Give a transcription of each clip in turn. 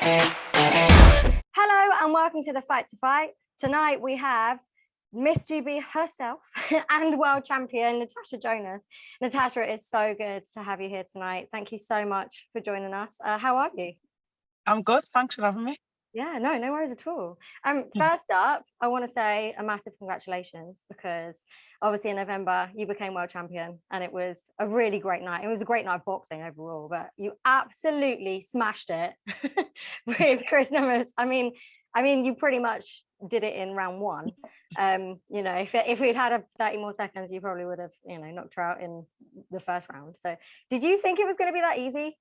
Hello and welcome to the Fight to Fight. Tonight we have Miss GB herself and world champion Natatsha Jonas. Natasha, it is so good to have you here tonight. Thank you so much for joining us. How are you? I'm good. Thanks for having me. Yeah, no worries at all. First up, I want to say a massive congratulations, because obviously in November you became world champion and it was a really great night. It was a great night of boxing overall, but you absolutely smashed it with Chris Numbers. I mean, you pretty much did it in round one. You know, if we'd had 30 more seconds, you probably would have, you know, knocked her out in the first round. So did you think it was going to be that easy?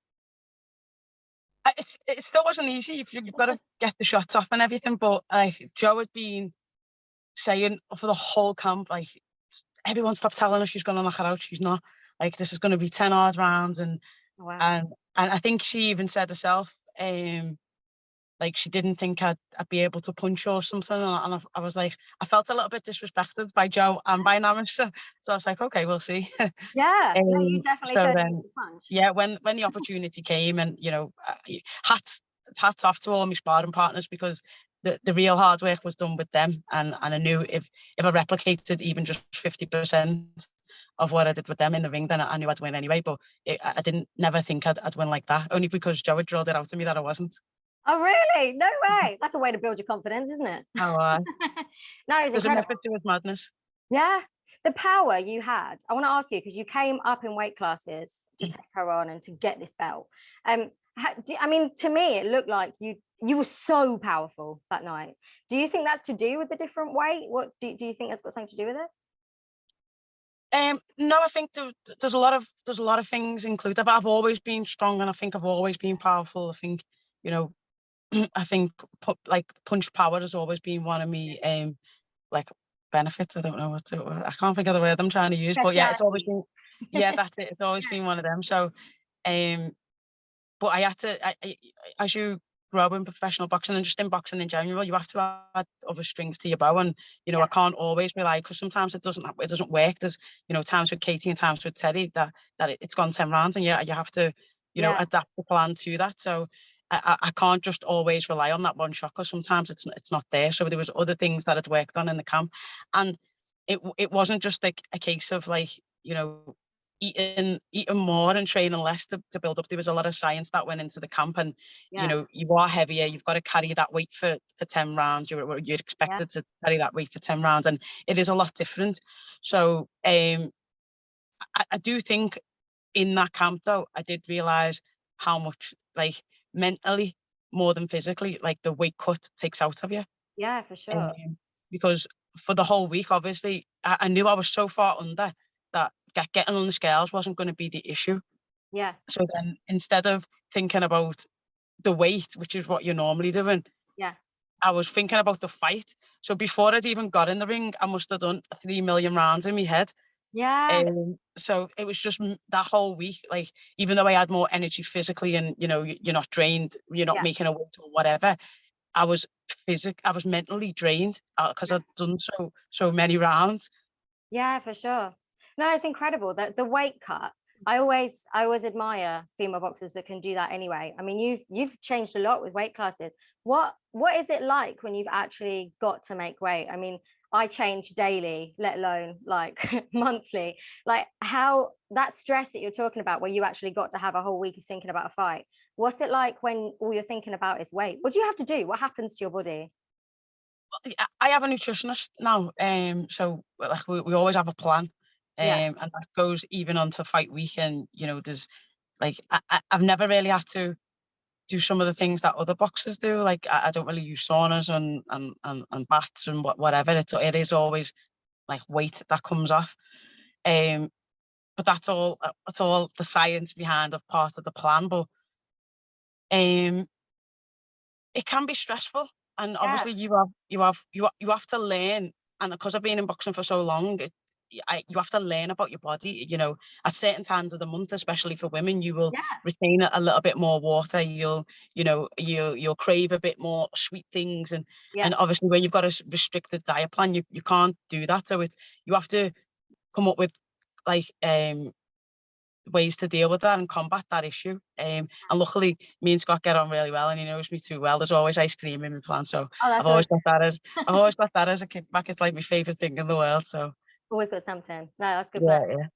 It still wasn't easy. You've got to get the shots off and everything, but Joe had been saying for the whole camp, like, everyone stopped telling her she's going to knock her out. She's not. Like, this is going to be 10 hard rounds, and Wow. and I think she even said herself, like, she didn't think I'd be able to punch or something, and I was like, I felt a little bit disrespected by Joe and by Natatsha, so I was like, okay, we'll see. Yeah, no, you definitely so showed then, the punch. yeah, when the opportunity came, and you know, hats off to all my sparring partners, because the real hard work was done with them, and I knew if I replicated even just 50% of what I did with them in the ring, then I knew I'd win anyway. But I didn't never think I'd win like that, only because Joe had drilled it out to me that I wasn't. Oh, really? No way. That's a way to build your confidence, isn't it? Oh, no, it's there's a incredible. method to his madness. Yeah. The power you had. I want to ask you, because you came up in weight classes to take her on and to get this belt. I mean, to me, it looked like you were so powerful that night. Do you think that's to do with the different weight? What do you think that's got something to do with it? No, I think there's a lot of things included. I've always been strong, and I think I've always been powerful. I think, you know, I think like punch power has always been one of me like benefits. I don't know I can't think of the word I'm trying to use, but yeah, it's always been, yeah, that's it. It's always been one of them. So, but I had to, as you grow in professional boxing and just in boxing in general, you have to add other strings to your bow, and you know, I can't always rely, because sometimes it doesn't work. There's, you know, times with Katie and times with Teddy that it's gone 10 rounds, and you have to, you know, adapt the plan to that. So I can't just always rely on that one shot, because sometimes it's not there. So there was other things that I'd worked on in the camp, and it wasn't just like a case of, like, you know, eating more and training less to build up. There was a lot of science that went into the camp, and you know, you are heavier, you've got to carry that weight for 10 rounds. You're expected to carry that weight for 10 rounds, and it is a lot different. So I do think in that camp, though, I did realize how much, like, mentally more than physically, like, the weight cut takes out of you. Yeah, for sure. Because for the whole week, obviously, I knew I was so far under that getting on the scales wasn't going to be the issue. Yeah. So then, instead of thinking about the weight, which is what you're normally doing, I was thinking about the fight. So before I'd even got in the ring, I must have done 3 million rounds in my head. Yeah. So it was just that whole week, like, even though I had more energy physically, and you know, you're not drained, you're not making a weight or whatever, I was mentally drained, because I'd done so many rounds. Yeah, for sure. No, it's incredible that the weight cut. I always admire female boxers that can do that anyway. I mean, you've changed a lot with weight classes. What is it like when you've actually got to make weight? I mean, I change daily, let alone like monthly. Like, how that stress that you're talking about, where you actually got to have a whole week of thinking about a fight. What's it like when all you're thinking about is weight? What do you have to do? What happens to your body? I have a nutritionist now, so, like, we always have a plan, and that goes even onto fight week. And you know, there's, like, I've never really had to do some of the things that other boxers do. Like, I don't really use saunas and baths and whatever. It is always, like, weight that comes off. But that's all. That's all the science behind of part of the plan. But it can be stressful, and obviously you have to learn. And because I've been in boxing for so long, you have to learn about your body. You know, at certain times of the month, especially for women, you will retain a little bit more water. You'll crave a bit more sweet things, and obviously when you've got a restricted diet plan, you can't do that. So you have to come up with, like, ways to deal with that and combat that issue. And luckily, me and Scott get on really well, and he knows me too well. There's always ice cream in my plan, so I've always got that as a kickback. It's like my favorite thing in the world. So always got something. No, that's good. yeah.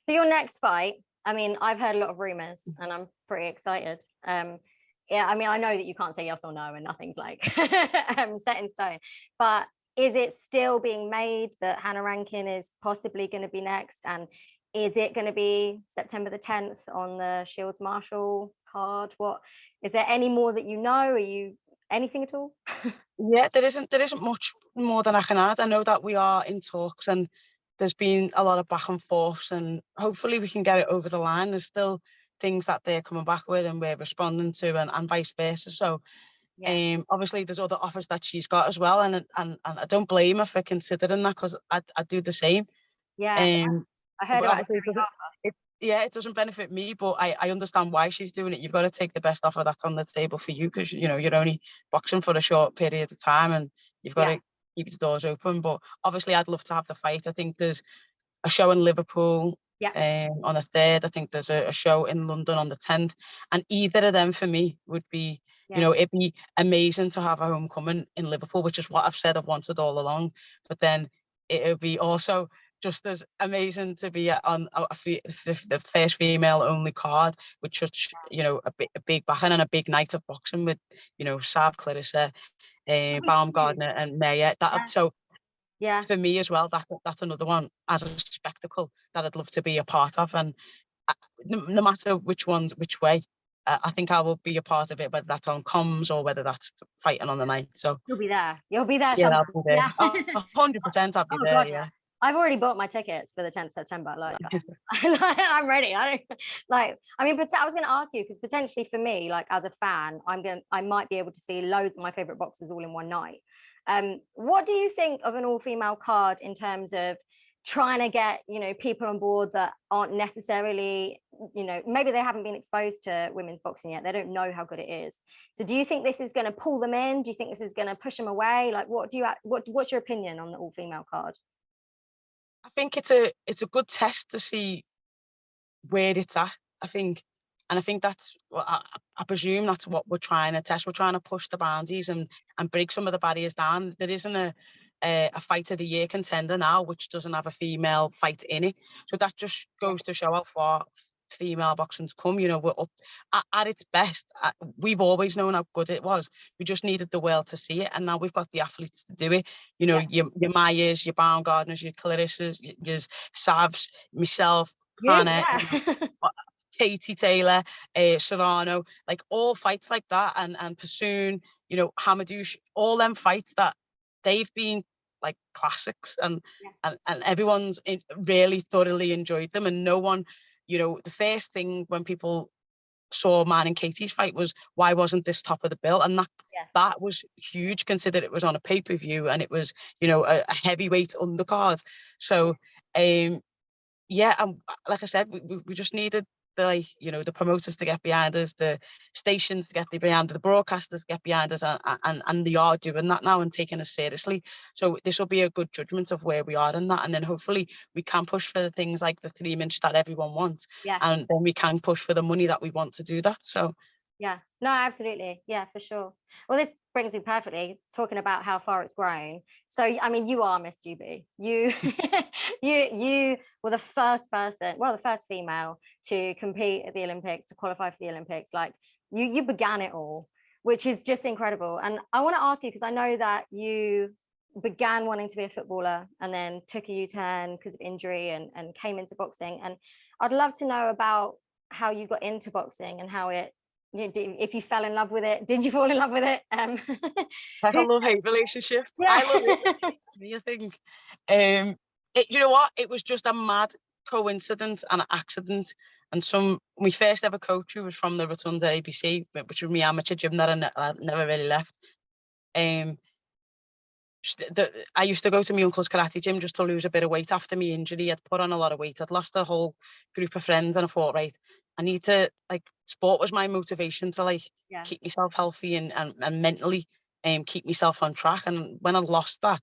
So your next fight, I mean, I've heard a lot of rumors, and I'm pretty excited. Yeah, I mean, I know that you can't say yes or no, and nothing's like set in stone. But is it still being made that Hannah Rankin is possibly going to be next? And is it going to be September the 10th on the Shields Marshall card? What is there any more that you know? Are you anything at all? Yeah, there isn't much more than I can add. I know that we are in talks, and there's been a lot of back and forths, and hopefully we can get it over the line. There's still things that they're coming back with and we're responding to, and vice versa. So obviously there's other offers that she's got as well, and I don't blame her for considering that, because I do the same. I heard about it doesn't benefit me, but I understand why she's doing it. You've got to take the best offer that's on the table for you, because you're only boxing for a short period of time, and you've got to keep the doors open. But obviously I'd love to have the fight. I think there's a show in Liverpool on the 3rd. I think there's a show in London on the 10th, and either of them for me would be it'd be amazing to have a homecoming in Liverpool, which is what I've said I've wanted all along. But then it would be also just as amazing to be on the first female only card with such a big backing and a big night of boxing with Sav, Clarissa, Baumgardner and Maya. So for me as well, that's another one as a spectacle that I'd love to be a part of. And no matter which way, I think I will be a part of it, whether that's on comms or whether that's fighting on the night. So you'll be there. You'll be there. Yeah, I'll be there. 100%, I'll be there. God, yeah. I've already bought my tickets for the 10th September. Like, I'm ready. I was going to ask you, because potentially for me, like as a fan, I might be able to see loads of my favorite boxers all in one night. What do you think of an all-female card in terms of trying to get people on board that aren't necessarily maybe they haven't been exposed to women's boxing yet, they don't know how good it is? So do you think this is going to pull them in? Do you think this is going to push them away? Like, what's your opinion on the all-female card? I think it's a good test to see where it's at, I think. And I think that's what I presume that's what we're trying to test. We're trying to push the boundaries and break some of the barriers down. There isn't a fight of the year contender now which doesn't have a female fight in it. So that just goes to show how far female boxing's come. We're up at its best. We've always known how good it was. We just needed the world to see it, and now we've got the athletes to do it. Your Mayas, your Baumgardners, your Clarissas, your Savs, myself, Hannah, Katie Taylor, Serrano, like all fights like that, and Pursoon, Hamadouche, all them fights that they've been like classics, and everyone's really thoroughly enjoyed them, and no one, the first thing when people saw mine and Katie's fight was, why wasn't this top of the bill? And that was huge, considering it was on a pay-per-view and it was a heavyweight undercard. So and like I said, we just needed the promoters to get behind us, the stations to get behind us, the broadcasters to get behind us, and they are doing that now and taking us seriously. So this will be a good judgment of where we are in that, and then hopefully we can push for the things like the 3-inch that everyone wants, and then we can push for the money that we want to do that. So yeah, no, absolutely, yeah, for sure. Well, this brings me perfectly talking about how far it's grown. So I mean, you are Miss GB. You you were the first person, well, the first female to compete at the Olympics, to qualify for the Olympics. Like you began it all, which is just incredible. And I want to ask you, because I know that you began wanting to be a footballer and then took a U-turn because of injury and came into boxing. And I'd love to know about how you got into boxing and how it, if you fell in love with it. Did you fall in love with it? Like a love-hate relationship. I love it. I think you know what, it was just a mad coincidence and an accident. And my first ever coach, who was from the Rotunda ABC, which was my amateur gym that I never really left, I used to go to my uncle's karate gym just to lose a bit of weight after my injury. I'd put on a lot of weight. I'd lost a whole group of friends, and I thought, right, I need to, sport was my motivation to keep myself healthy and mentally keep myself on track. And when I lost that,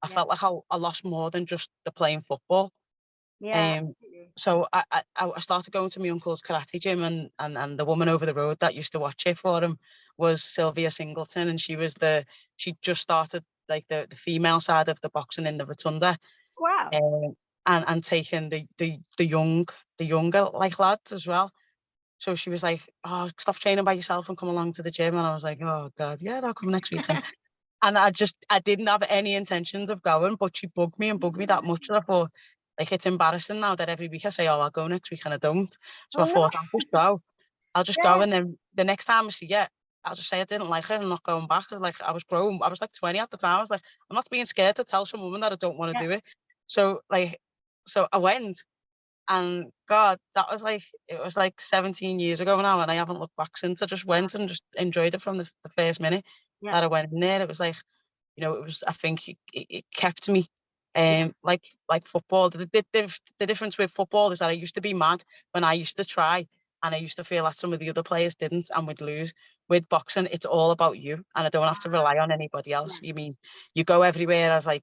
I felt like I lost more than just the playing football. Yeah. So I started going to my uncle's karate gym, and the woman over the road that used to watch it for him was Sylvia Singleton, and she just started like the female side of the boxing in the Rotunda, Wow. and taking the younger like lads as well. So she was like, "Oh, stop training by yourself and come along to the gym." And I was like, "Oh God, yeah, I'll come next weekend." And I didn't have any intentions of going, but she bugged me and bugged me that much that I thought, like, it's embarrassing now that every week I say, "Oh, I'll go next week," and I don't. So Oh I no. thought, I'll just go. I'll just go, Yeah. and then the next time I see it, I'll just say I didn't like it. I'm not going back. Like, I was grown. I was like 20 at the time. I was like, I'm not being scared to tell some woman that I don't want to Yeah. do it. So like, so I went, and God, it was like 17 years ago now, and I haven't looked back since. I just went and just enjoyed it from the first minute Yeah. that I went in there. It was like, it was, I think it kept me, Yeah. like football. The difference with football is that I used to be mad when I used to try, and I used to feel that some of the other players didn't and would lose. With boxing, it's all about you, and I don't have to rely on anybody else. Yeah. You mean, you go everywhere as, like,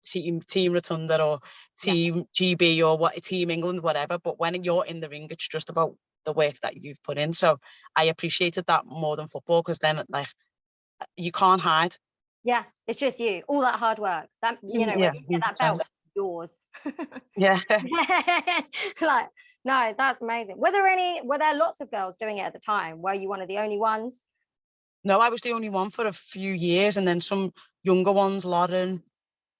team Rotunda or Yeah. team GB or what, team England, whatever. But when you're in the ring, it's just about the work that you've put in. So I appreciated that more than football, because then, like, you can't hide. Yeah. It's just you. All that hard work. That when Yeah, you get that belt, 100%. it's yours. Yeah. Like, no, that's amazing. Were there lots of girls doing it at the time? Were you one of the only ones? No, I was the only one for a few years, and then some younger ones, Lauren.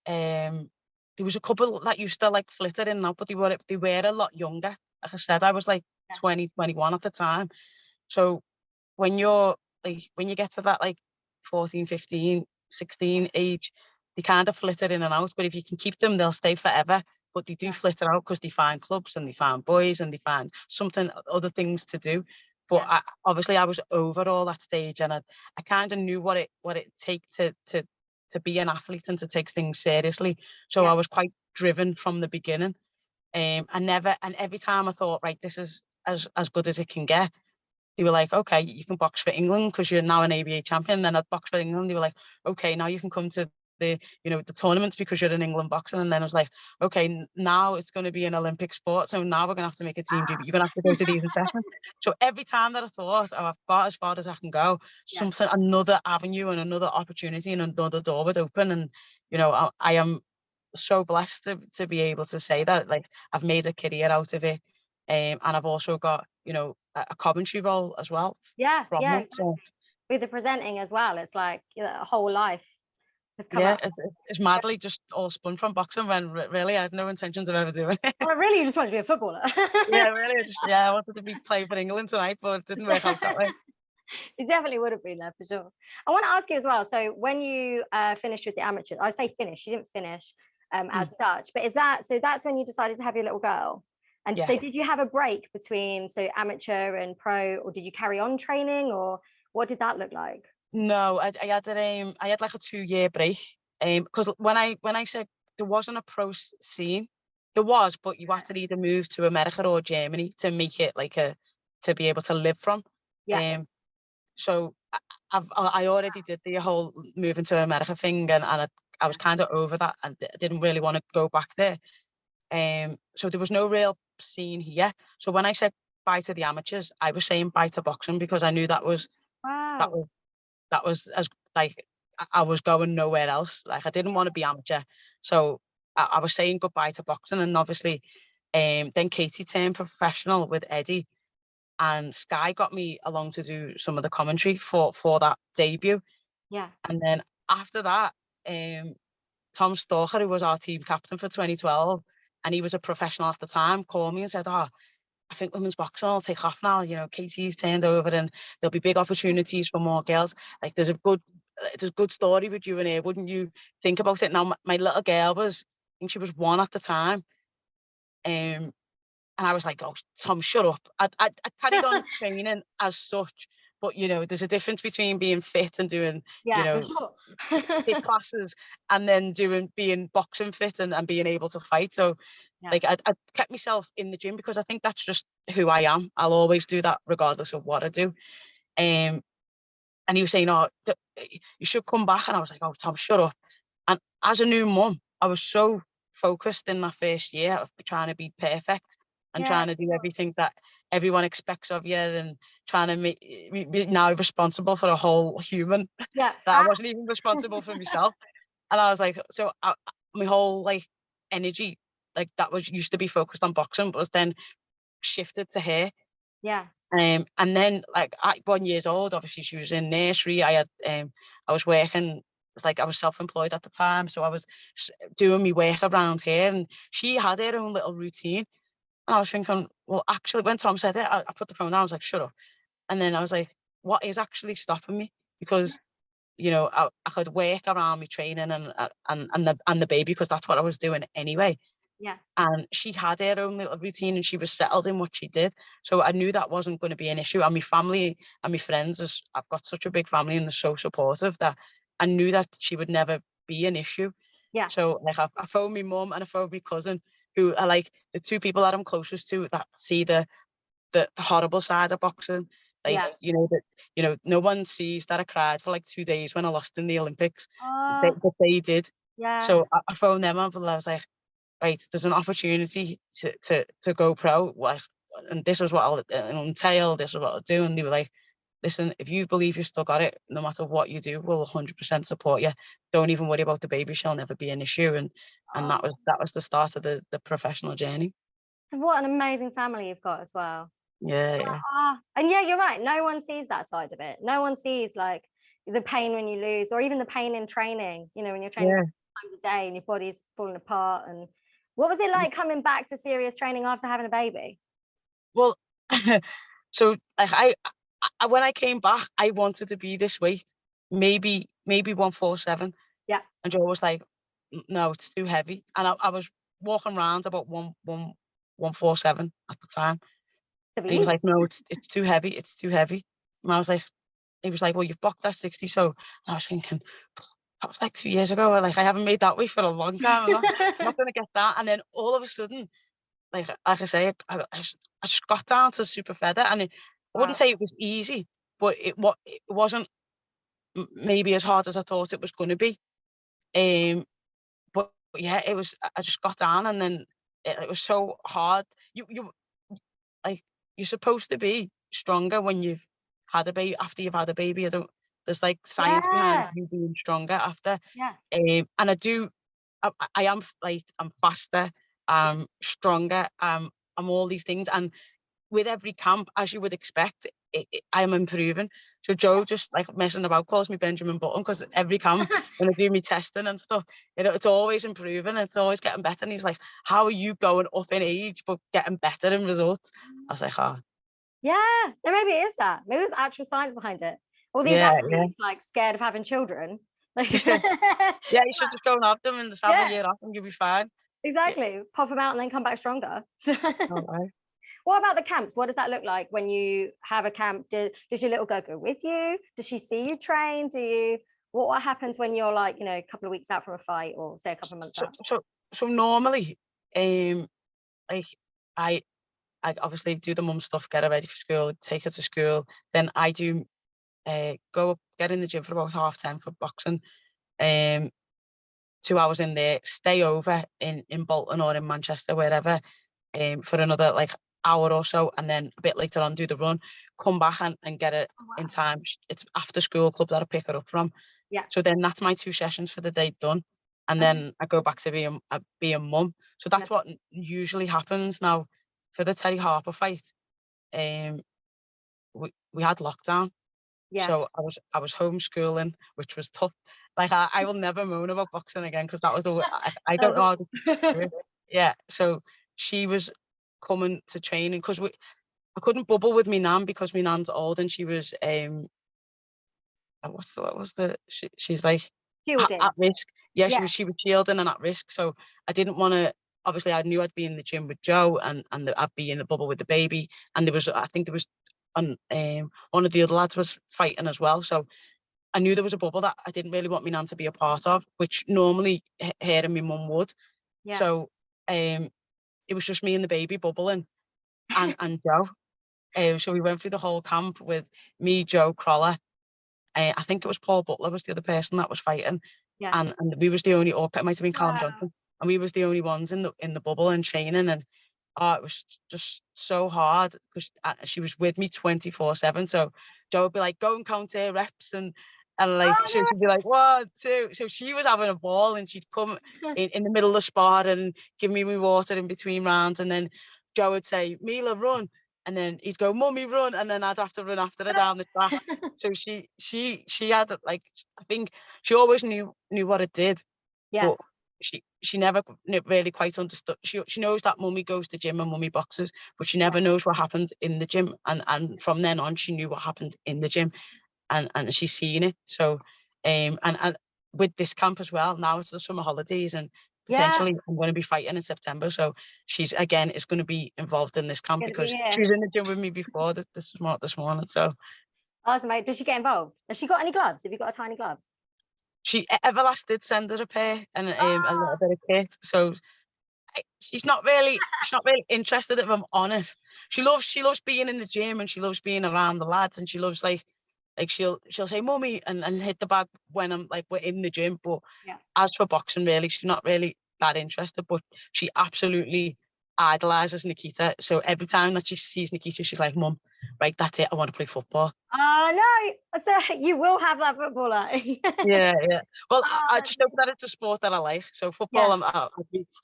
There was a couple that used to like flitter in and out, but they were a lot younger. Like I said, I was like Yeah. 20, 21 at the time. So when you get to that, like, 14, 15, 16 age, they kind of flitter in and out. But if you can keep them, they'll stay forever. But they do Yeah. flitter out because they find clubs and they find boys and they find something, other things to do. But Yeah. obviously I was over all that stage, and I kind of knew what it take to be an athlete and to take things seriously. So Yeah. I was quite driven from the beginning. And every time I thought, right, this is as good as it can get, they were like, "Okay, you can box for England because you're now an ABA champion." Then I'd box for England. They were like, "Okay, now you can come to the tournaments because you're an England boxer." And then I was like, "Okay, now it's going to be an Olympic sport. So now we're going to have to make a team debut. You're going to have to go to these sessions." So every time that I thought, "Oh, I've got as far as I can go," Yeah. another avenue and another opportunity and another door would open. And I am so blessed to be able to say that, like, I've made a career out of it. And I've also got, a commentary role as well Yeah. from Yeah. it. So With the presenting as well, it's like a whole life has come yeah, up. it's madly just all spun from boxing, when really I had no intentions of ever doing it. Well, really, you just want to be a footballer. Yeah, really, I wanted to be playing for England tonight, but it didn't work out that way. You definitely would have been there for sure. I want to ask you as well. So when you finished with the amateurs, I say finish, you didn't finish Mm, as such, but is that so? That's when you decided to have your little girl. And yeah. so, did you have a break between amateur and pro, or did you carry on training, or what did that look like? No, I had like a 2-year break. Because when I said there wasn't a scene, there was, but you had to either move to America or Germany to make it like to be able to live from. Yeah, Um, so I already did the whole moving to America thing, and I was kind of over that, and didn't really want to go back there. So there was no real scene here. So when I said bye to the amateurs, I was saying bye to boxing, because I knew that wow, was that was as like I was going nowhere else. Like, I didn't want to be amateur, so I was saying goodbye to boxing. And obviously, then Katie turned professional with Eddie, and Sky got me along to do some of the commentary for that debut. yeah, And then after that, um, Tom Stalker, who was our team captain for 2012, and he was a professional at the time, called me and said, "Oh, I think women's boxing will take off now. Katie's turned over, and there'll be big opportunities for more girls. Like, there's a good story with you in here. Wouldn't you think about it?" Now, my little girl I think she was 1 at the time. Um, and I was like, "Oh, Tom, shut up." I carried on training as such, but there's a difference between being fit and doing, you yeah, for know, sure. hit classes, and then being boxing fit and being able to fight. So, Yeah, like, I kept myself in the gym because I think that's just who I am. I'll always do that regardless of what I do. Um, and he was saying, "Oh, you should come back." And I was like, "Oh, Tom, shut up." And as a new mum, I was so focused in that first year of trying to be perfect and Yeah, trying to do everything that everyone expects of you, and trying to be now responsible for a whole human yeah. that I wasn't even responsible for myself. And I was like, so my whole like energy, like that was used to be focused on boxing, but was then shifted to her. Yeah, And then like at 1 year old, obviously she was in nursery. I was working. It's like I was self-employed at the time, so I was doing my work around here, and she had her own little routine. And I was thinking, well, actually, when Tom said it, I put the phone down. I was like, shut up. And then I was like, what is actually stopping me? Because I could work around my training and the baby, because that's what I was doing anyway. yeah, And she had her own little routine, and she was settled in what she did. So I knew that wasn't going to be an issue. And my family and my friends, I've got such a big family, and they're so supportive, that I knew that she would never be an issue. yeah, So like I phoned my mum and I phoned my cousin, who are like the two people that I'm closest to, that see the horrible side of boxing. Like, yeah. no one sees that I cried for like 2 days when I lost in the Olympics. Oh, But they did. yeah. So I phoned them up, and I was like, right, there's an opportunity to go pro, like, and this is what it'll entail, this is what I'll do. And they were like, listen, if you believe you still got it, no matter what you do, we'll 100% support you. Don't even worry about the baby, she'll never be an issue. And Oh, that was the start of the professional journey. what an amazing family you've got as well. Yeah. And yeah, you're right. No one sees that side of it. No one sees like the pain when you lose, or even the pain in training, when you're training Yeah. 6 times a day and your body's falling apart. And what was it like coming back to serious training after having a baby? Well, so like I when I came back, I wanted to be this weight, maybe 147. Yeah. And Joe was like, No, it's too heavy." And I was walking around about 147 at the time. To be And he was easy. like, "No, it's too heavy. It's too heavy." And I was like, he was like, "Well, you've boxed at 60." So and I was thinking, that was like 2 years ago. Like, I haven't made that weight for a long time. I'm not going to get that. And then all of a sudden, like I say, I just got down to super feather. And I wouldn't Wow. say it was easy, but it wasn't maybe as hard as I thought it was going to be. But yeah, it was. I just got down, and then it was so hard. You like you're supposed to be stronger when you've had a baby. After you've had a baby, I don't. There's like science behind Yeah. you being stronger after. Yeah. And I do. I am like I'm faster. Stronger. I'm all these things, and with every camp, as you would expect, I am improving. So Joe just like messing about calls me Benjamin Button, because every camp when I do me testing and stuff, it's always improving. It's always getting better. And he was like, "How are you going up in age but getting better in results?" I was like, "Oh, Yeah. No, maybe it is that. Maybe there's actual science behind it. All these yeah, yeah, athletes like scared of having children. Like, yeah." You should just go and have them and just have a yeah, year off, and you'll be fine. Yeah. exactly. Pop them out and then come back stronger. All right. What about the camps? What does that look like when you have a camp? Does your little girl go with you? Does she see you train? What happens when you're like, a couple of weeks out from a fight, or say a couple of months So out? so so normally, like I I obviously do the mum stuff, get her ready for school, take her to school. Then I do go up, get in the gym for about 10:30 for boxing. Um, 2 hours in there, stay over in Bolton or in Manchester, wherever, for another like hour or so, and then a bit later on do the run, come back and get it Oh, in wow. time. It's after school club that I pick her up from. Yeah. So then that's my 2 sessions for the day done. And then I go back to being mum. So Yeah. that's what usually happens now. For the Terry Harper fight, um, we had lockdown. Yeah. So I was homeschooling, which was tough. Like I will never moan about boxing again, because that was I don't know how to do it. Yeah. So she was coming to training, because I couldn't bubble with me nan, because my nan's old, and she was she's like Shielding. at risk. Yeah, Yeah. she was shielding and at risk. So I didn't want to. Obviously, I knew I'd be in the gym with Joe, and I'd be in the bubble with the baby. And I think there was one of the other lads was fighting as well. So I knew there was a bubble that I didn't really want my nan to be a part of, which normally her and my mum would. Yeah. So it was just me and the baby bubbling, and Joe. So we went through the whole camp with me, Joe Crawler. I think it was Paul Butler was the other person that was fighting, Yeah. and we was the only, or it might have been Callum Wow. Johnson. and we was the only ones in the bubble and training, and it was just so hard because she was with me 24/7. So Joe would be like, "Go and count her reps," and like she'd be like, "1, 2." So she was having a ball, and she'd come in the middle of the spot and give me my water in between rounds, and then Joe would say, "Mila, run," and then he'd go, "Mummy, run," and then I'd have to run after her down the track. So she had like, I think she always knew what it did, Yeah. but she never really quite understood. She knows that Mummy goes to gym and Mummy boxes, but she never knows what happens in the gym. And from then on, she knew what happened in the gym, and she's seen it. So, and with this camp as well, now it's the summer holidays, and potentially I'm going to be fighting in September. So she's again is going to be involved in this camp because she was in the gym with me before this morning. So awesome, mate. Does she get involved? Has she got any gloves? Have you got a tiny glove? Everlast did send her a pair and a little bit of kit. So she's not really interested, if I'm honest. She loves being in the gym, and she loves being around the lads, and she loves like she'll say "Mummy" and hit the bag when I'm like we're in the gym. But as for boxing, really, she's not really that interested. But she absolutely idolizes Nikita. So every time that she sees Nikita, she's like, "Mum, right, that's it. I want to play football." Oh no! So you will have that footballer. Yeah. Well, I just hope that it's a sport that I like. So football,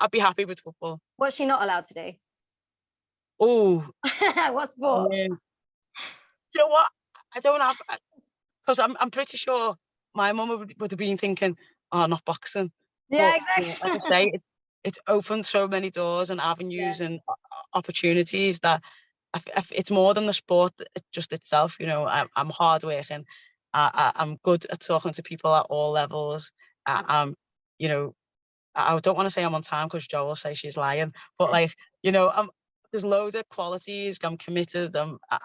I'd be happy with football. What's she not allowed to do? Oh, what sport? you know what? I don't have, because I'm pretty sure my mum would have been thinking, "Oh, not boxing." Yeah, But exactly. like I say, it's opened so many doors and avenues and opportunities that it's more than the sport just itself. You know, I'm hardworking. I'm good at talking to people at all levels. You know, I don't want to say I'm on time because Joe will say she's lying, but like, you know, there's loads of qualities. I'm committed.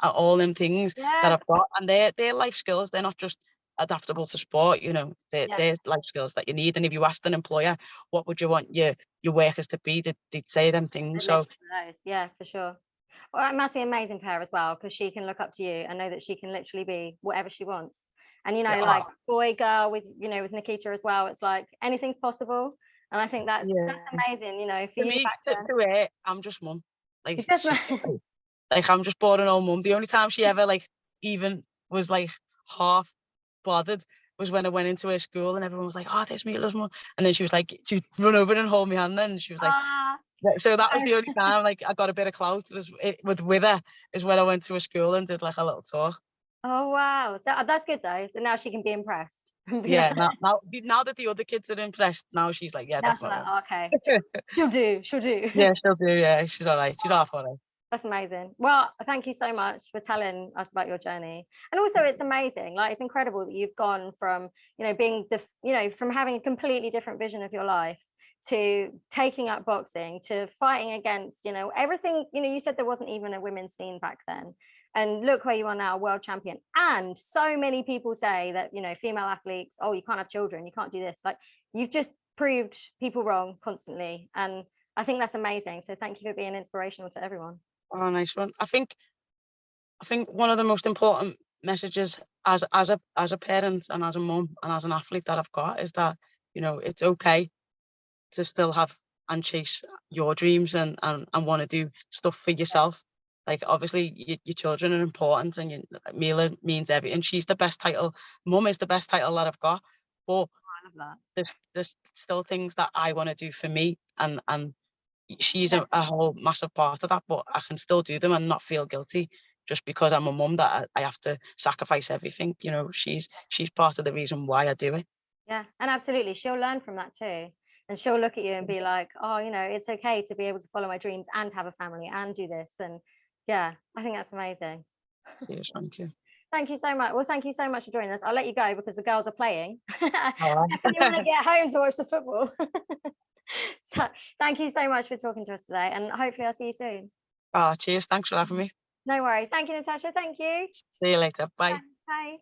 All them things that I've got, and they're life skills. They're not just adaptable to sport. You know, they're life skills that you need. And if you asked an employer, what would you want your workers to be, they'd say them things. So yeah, for sure. Well, it must be amazing for her as well, because she can look up to you and know that she can literally be whatever she wants. And you know, like boy, girl, with with Nikita as well, it's like anything's possible. And I think that's amazing, you know, for you me, back then. to her, I'm just mum. Like, Just like I'm just boring old mum. The only time she ever like even was like half bothered was when I went into her school and everyone was like, "Oh, there's Mila's mum," and then she was like, she'd run over and hold my hand. Then she was like, so that was the only time like I got a bit of clout was with her, is when I went to a school and did like a little talk. Oh wow, so that's good though. So now she can be impressed. Yeah, now that the other kids are impressed, now she's like, yeah, that's my like, mum. okay, she'll do. Yeah, she'll do. Yeah, she's all right. She's half all right. That's amazing. Well, thank you so much for telling us about your journey. And also it's amazing. Like it's incredible that you've gone from, being from having a completely different vision of your life to taking up boxing, to fighting against, everything, you said there wasn't even a women's scene back then. And look where you are now, world champion. And so many people say that, female athletes, oh, you can't have children, you can't do this. Like you've just proved people wrong constantly. And I think that's amazing. So thank you for being inspirational to everyone. Oh, nice one. I think one of the most important messages as a parent and as a mum and as an athlete that I've got is that, it's okay to still have and chase your dreams and want to do stuff for yourself. Like obviously your children are important, and Mila means everything. She's the best title. Mum is the best title that I've got. But I love that. There's still things that I want to do for me, and she's a whole massive part of that, but I can still do them and not feel guilty just because I'm a mum that I have to sacrifice everything. She's part of the reason why I do it. Yeah, and absolutely. She'll learn from that too. And she'll look at you and be like, oh, it's okay to be able to follow my dreams and have a family and do this. And yeah, I think that's amazing. Cheers, thank you. Thank you so much. Well, thank you so much for joining us. I'll let you go because the girls are playing. I right. definitely want to get home to watch the football. So thank you so much for talking to us today, and hopefully I'll see you soon. Oh, cheers. Thanks for having me. No worries. Thank you, Natasha. Thank you. See you later. Bye. Bye.